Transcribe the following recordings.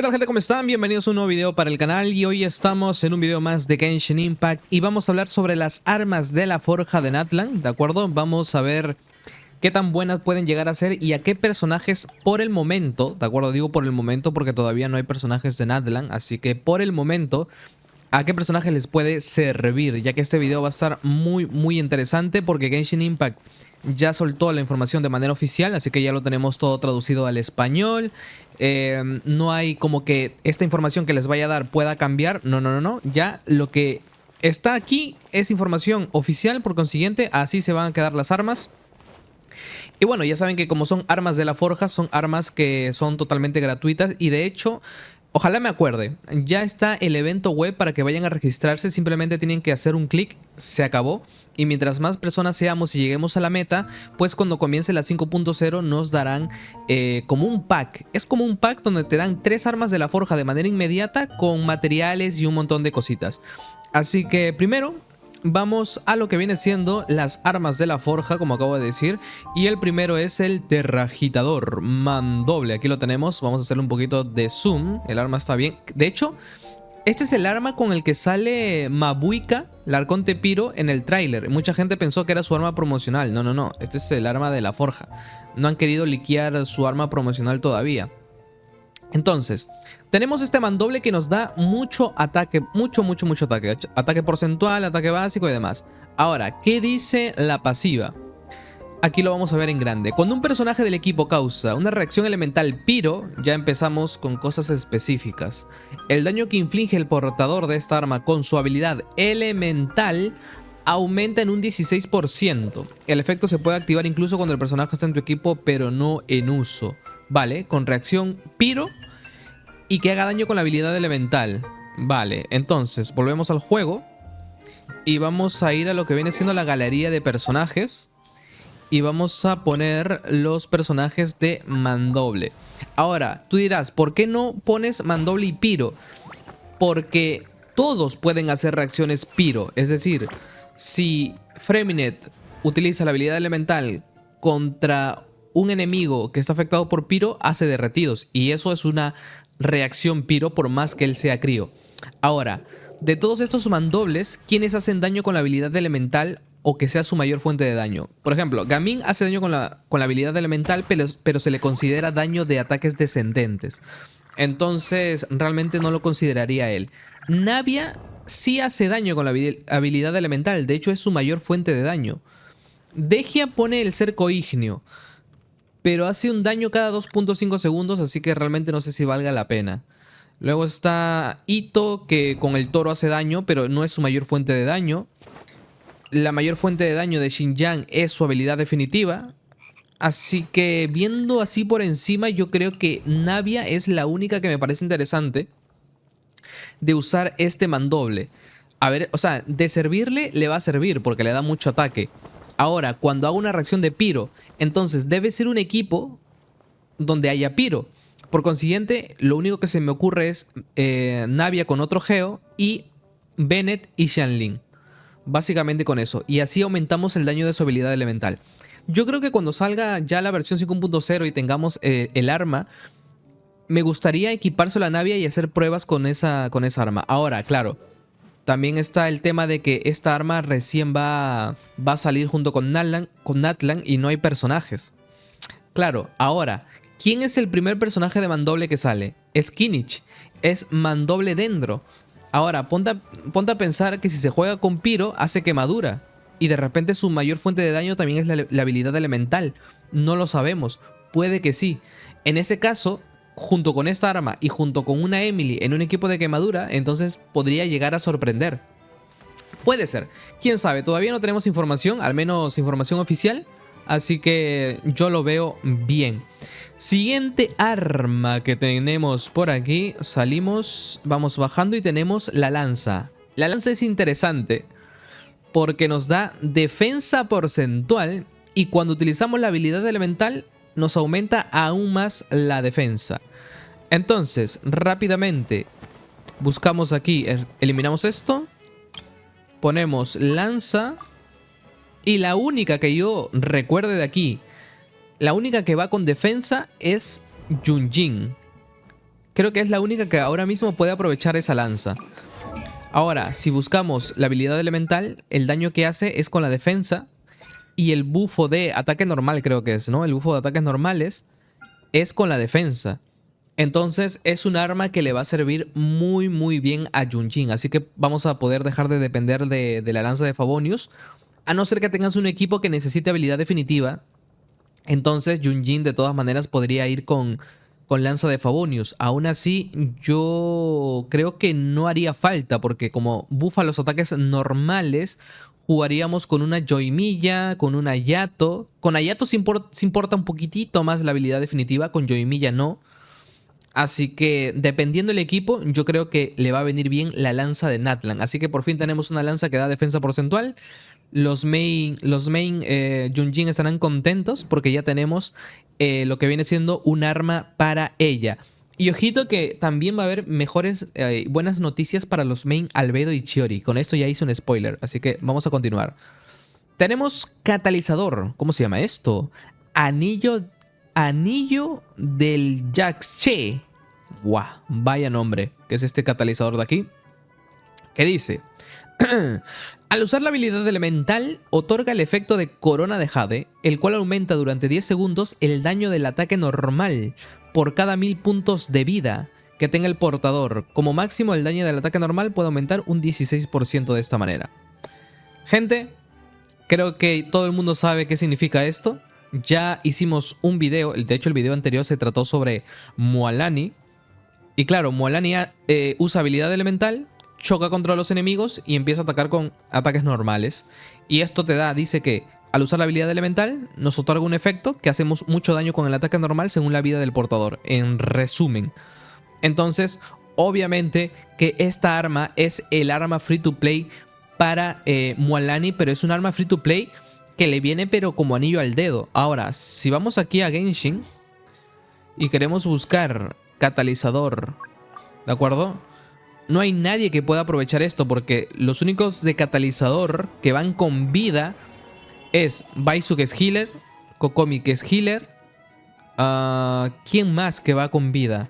¿Qué tal, gente? ¿Cómo están? Bienvenidos a un nuevo video para el canal y hoy estamos en un video más de Genshin Impact y vamos a hablar sobre las armas de la forja de Natlan, ¿de acuerdo? Vamos a ver qué tan buenas pueden llegar a ser y a qué personajes por el momento, ¿de acuerdo? Digo por el momento porque todavía no hay personajes de Natlan, así que por el momento a qué personaje les puede servir, ya que este video va a estar muy interesante porque Genshin Impact ya soltó la información de manera oficial, así que ya lo tenemos todo traducido al español. No hay como que esta información que les vaya a dar pueda cambiar. No. Ya lo que está aquí es información oficial, por consiguiente, así se van a quedar las armas. Y bueno, ya saben que como son armas de la forja, son armas que son totalmente gratuitas y de hecho, ojalá me acuerde, ya está el evento web para que vayan a registrarse, simplemente tienen que hacer un clic, se acabó. Y mientras más personas seamos y lleguemos a la meta, pues cuando comience la 5.0 nos darán como un pack. Es como un pack donde te dan 3 armas de la forja de manera inmediata con materiales y un montón de cositas. Así que primero vamos a lo que viene siendo las armas de la forja, como acabo de decir. Y el primero es el terragitador mandoble. Aquí lo tenemos, vamos a hacerle un poquito de zoom. El arma está bien. De hecho, este es el arma con el que sale Mabuika, la Arconte Piro, en el tráiler. Mucha gente pensó que era su arma promocional. No. Este es el arma de la forja. No han querido liquear su arma promocional todavía. Entonces, tenemos este mandoble que nos da mucho ataque, mucho ataque. Ataque porcentual, ataque básico y demás. Ahora, ¿qué dice la pasiva? Aquí lo vamos a ver en grande. Cuando un personaje del equipo causa una reacción elemental Piro, ya empezamos con cosas específicas. El daño que inflige el portador de esta arma con su habilidad elemental aumenta en un 16%. El efecto se puede activar incluso cuando el personaje está en tu equipo, pero no en uso. Vale, con reacción Piro y que haga daño con la habilidad elemental. Vale, entonces volvemos al juego y vamos a ir a lo que viene siendo la galería de personajes. Y vamos a poner los personajes de mandoble. Ahora, tú dirás, ¿por qué no pones mandoble y piro? Porque todos pueden hacer reacciones piro. Es decir, si Freminet utiliza la habilidad elemental contra un enemigo que está afectado por piro, hace derretidos. Y eso es una reacción piro por más que él sea crío. Ahora, de todos estos mandobles, ¿quiénes hacen daño con la habilidad elemental o que sea su mayor fuente de daño? Por ejemplo, Gaming hace daño con la habilidad elemental, pero se le considera daño de ataques descendentes. Entonces, realmente no lo consideraría él. Navia sí hace daño con la habilidad elemental, de hecho es su mayor fuente de daño. Degia pone el cerco ígneo, pero hace un daño cada 2.5 segundos, así que realmente no sé si valga la pena. Luego está Ito, que con el toro hace daño, pero no es su mayor fuente de daño. La mayor fuente de daño de Xinjiang es su habilidad definitiva. Así que viendo así por encima, yo creo que Navia es la única que me parece interesante de usar este mandoble. A ver, o sea, de servirle le va a servir porque le da mucho ataque. Ahora, cuando hago una reacción de Piro, entonces debe ser un equipo donde haya Piro. Por consiguiente, lo único que se me ocurre es Navia con otro Geo y Bennett y Xianling. Básicamente con eso. Y así aumentamos el daño de su habilidad elemental. Yo creo que cuando salga ya la versión 5.0 y tengamos el arma, me gustaría equipárselo a Navia y hacer pruebas con esa arma. Ahora, claro, también está el tema de que esta arma recién va a salir junto con Natlan y no hay personajes. Claro, ahora, ¿quién es el primer personaje de mandoble que sale? Es Kinich, es mandoble Dendro. Ahora, ponte a pensar que si se juega con Piro, hace quemadura. Y de repente su mayor fuente de daño también es la habilidad elemental. No lo sabemos. Puede que sí. En ese caso, junto con esta arma y junto con una Emily en un equipo de quemadura, entonces podría llegar a sorprender. Puede ser. Quién sabe, todavía no tenemos información, al menos información oficial. Así que yo lo veo bien. Siguiente arma que tenemos por aquí. Salimos, vamos bajando y tenemos la lanza. La lanza es interesante porque nos da defensa porcentual y cuando utilizamos la habilidad elemental nos aumenta aún más la defensa. Entonces, rápidamente buscamos aquí, eliminamos esto, ponemos lanza y la única que yo recuerde de aquí, la única que va con defensa es Yunjin. creo que es la única que ahora mismo puede aprovechar esa lanza. Ahora, si buscamos la habilidad elemental, el daño que hace es con la defensa. Y el bufo de ataque normal creo que es, ¿no? El bufo de ataques normales es con la defensa. Entonces es un arma que le va a servir muy bien a Yunjin. Así que vamos a poder dejar de depender de la lanza de Favonius. A no ser que tengas un equipo que necesite habilidad definitiva. Entonces Yunjin de todas maneras podría ir con lanza de Favonius. Aún así yo creo que no haría falta. Porque como bufa los ataques normales, jugaríamos con una Yoimiya, con una Yato. Con Ayato se importa un poquitito más la habilidad definitiva. Con Yoimiya no. Así que dependiendo del equipo, yo creo que le va a venir bien la lanza de Natlan. Así que por fin tenemos una lanza que da defensa porcentual. Los main Yunjin estarán contentos porque ya tenemos lo que viene siendo un arma para ella. Y ojito que también va a haber buenas noticias para los main Albedo y Chiori. Con esto ya hice un spoiler, así que vamos a continuar. Tenemos catalizador. ¿Cómo se llama esto? Anillo del Yakshe. Guau, vaya nombre. ¿Qué es este catalizador de aquí? ¿Qué dice? Al usar la habilidad elemental, otorga el efecto de corona de Jade, el cual aumenta durante 10 segundos el daño del ataque normal por cada 1000 puntos de vida que tenga el portador. Como máximo, el daño del ataque normal puede aumentar un 16% de esta manera. Gente, creo que todo el mundo sabe qué significa esto. Ya hicimos un video, de hecho el video anterior se trató sobre Mualani. Y claro, Mualani usa habilidad elemental, choca contra los enemigos y empieza a atacar con ataques normales. Y esto dice que al usar la habilidad elemental nos otorga un efecto que hacemos mucho daño con el ataque normal según la vida del portador, en resumen. Entonces, obviamente que esta arma es el arma free to play para Mualani, pero es un arma free to play que le viene pero como anillo al dedo. Ahora, si vamos aquí a Genshin y queremos buscar catalizador, ¿de acuerdo? No hay nadie que pueda aprovechar esto porque los únicos de catalizador que van con vida es Baizu, que es healer, Kokomi, que es healer. ¿Quién más que va con vida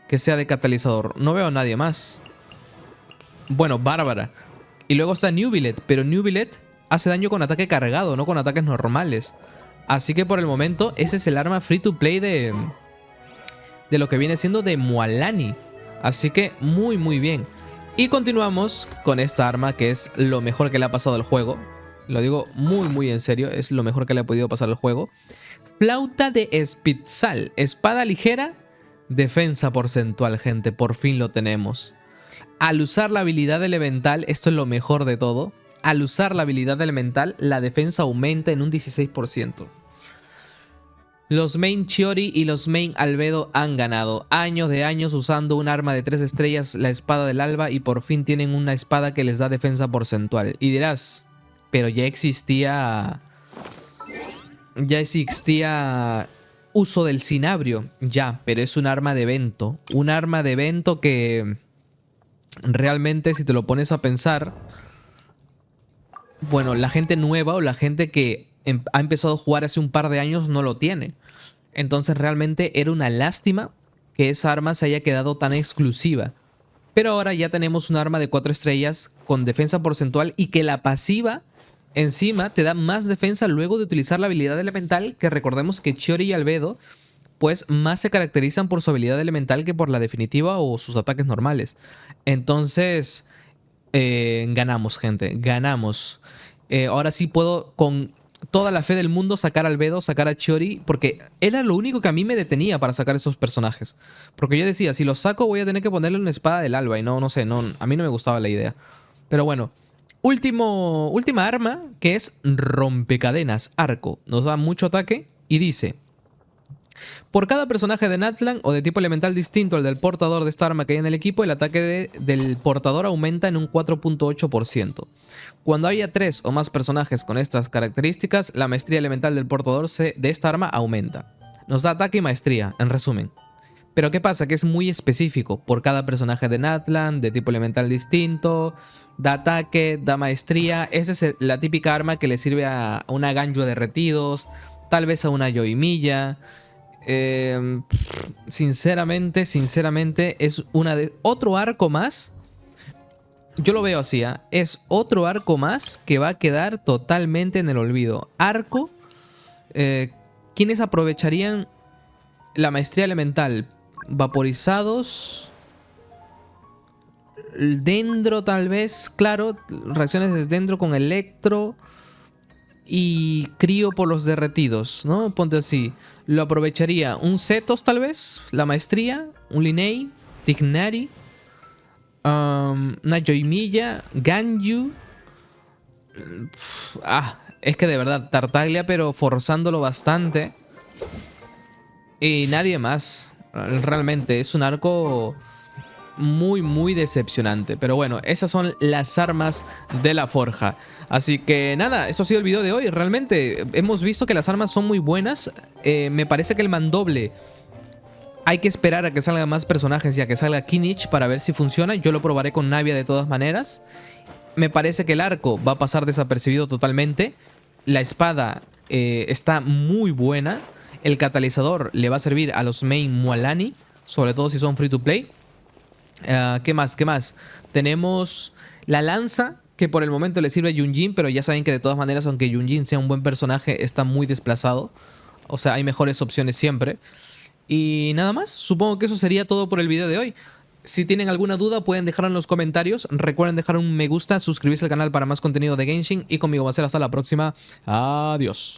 que sea de catalizador? No veo a nadie más. Bueno, Bárbara. Y luego está Nubilet, pero Nubilet hace daño con ataque cargado, no con ataques normales. Así que por el momento ese es el arma free to play de lo que viene siendo de Mualani. Así que muy bien. Y continuamos con esta arma que es lo mejor que le ha pasado al juego. Lo digo muy en serio, es lo mejor que le ha podido pasar al juego. Flauta de Spitzal, espada ligera, defensa porcentual, gente, por fin lo tenemos. Al usar la habilidad elemental, esto es lo mejor de todo. Al usar la habilidad elemental, la defensa aumenta en un 16%. Los main Chiori y los main Albedo han ganado. Años de años usando un arma de 3 estrellas, la espada del alba, y por fin tienen una espada que les da defensa porcentual. Y dirás, pero ya existía uso del cinabrio. Ya, pero es un arma de evento. Un arma de evento que realmente, si te lo pones a pensar, bueno, la gente nueva o la gente que ha empezado a jugar hace un par de años no lo tiene. Entonces realmente era una lástima que esa arma se haya quedado tan exclusiva. Pero ahora ya tenemos un arma de 4 estrellas con defensa porcentual y que la pasiva encima te da más defensa luego de utilizar la habilidad elemental, que recordemos que Chiori y Albedo pues más se caracterizan por su habilidad elemental que por la definitiva o sus ataques normales. Entonces ganamos, gente, ganamos. Ahora sí puedo con toda la fe del mundo sacar a Albedo, sacar a Chiori, porque era lo único que a mí me detenía para sacar esos personajes. Porque yo decía, si los saco voy a tener que ponerle una espada del alba y no sé, a mí no me gustaba la idea. Pero bueno, última arma, que es rompecadenas, arco. Nos da mucho ataque y dice: por cada personaje de Natlan o de tipo elemental distinto al del portador de esta arma que hay en el equipo, el ataque del portador aumenta en un 4.8%. Cuando haya 3 o más personajes con estas características, la maestría elemental del portador de esta arma aumenta. Nos da ataque y maestría, en resumen. Pero ¿qué pasa? Que es muy específico. Por cada personaje de Natlan, de tipo elemental distinto, da ataque, da maestría. Esa es la típica arma que le sirve a una Ganju de derretidos, tal vez a una Yoimiya. Sinceramente, es otro arco más. Yo lo veo así, ¿eh? Es otro arco más que va a quedar totalmente en el olvido. Arco, ¿quiénes aprovecharían la maestría elemental? Vaporizados. Dendro tal vez, claro. Reacciones de Dendro con Electro. Y Crío por los derretidos, ¿no? Ponte así. Lo aprovecharía un Cetos tal vez. La maestría. Un Linnea. Tignari. Una Joymilla. Ganyu. Es que de verdad, Tartaglia, pero forzándolo bastante. Y nadie más. Realmente, es un arco muy decepcionante. Pero bueno, esas son las armas de la forja. Así que nada, eso ha sido el video de hoy. Realmente hemos visto que las armas son muy buenas. Me parece que el mandoble hay que esperar a que salgan más personajes y a que salga Kinich para ver si funciona. Yo lo probaré con Navia de todas maneras. Me parece que el arco va a pasar desapercibido totalmente. La espada está muy buena. El catalizador le va a servir a los main Mualani, sobre todo si son free to play. ¿Qué más? ¿Qué más? Tenemos la lanza, que por el momento le sirve a Yunjin, pero ya saben que de todas maneras, aunque Yunjin sea un buen personaje, está muy desplazado. O sea, hay mejores opciones siempre. Y nada más, supongo que eso sería todo por el video de hoy. Si tienen alguna duda pueden dejarla en los comentarios. Recuerden dejar un me gusta, suscribirse al canal para más contenido de Genshin. Y conmigo va a ser hasta la próxima. Adiós.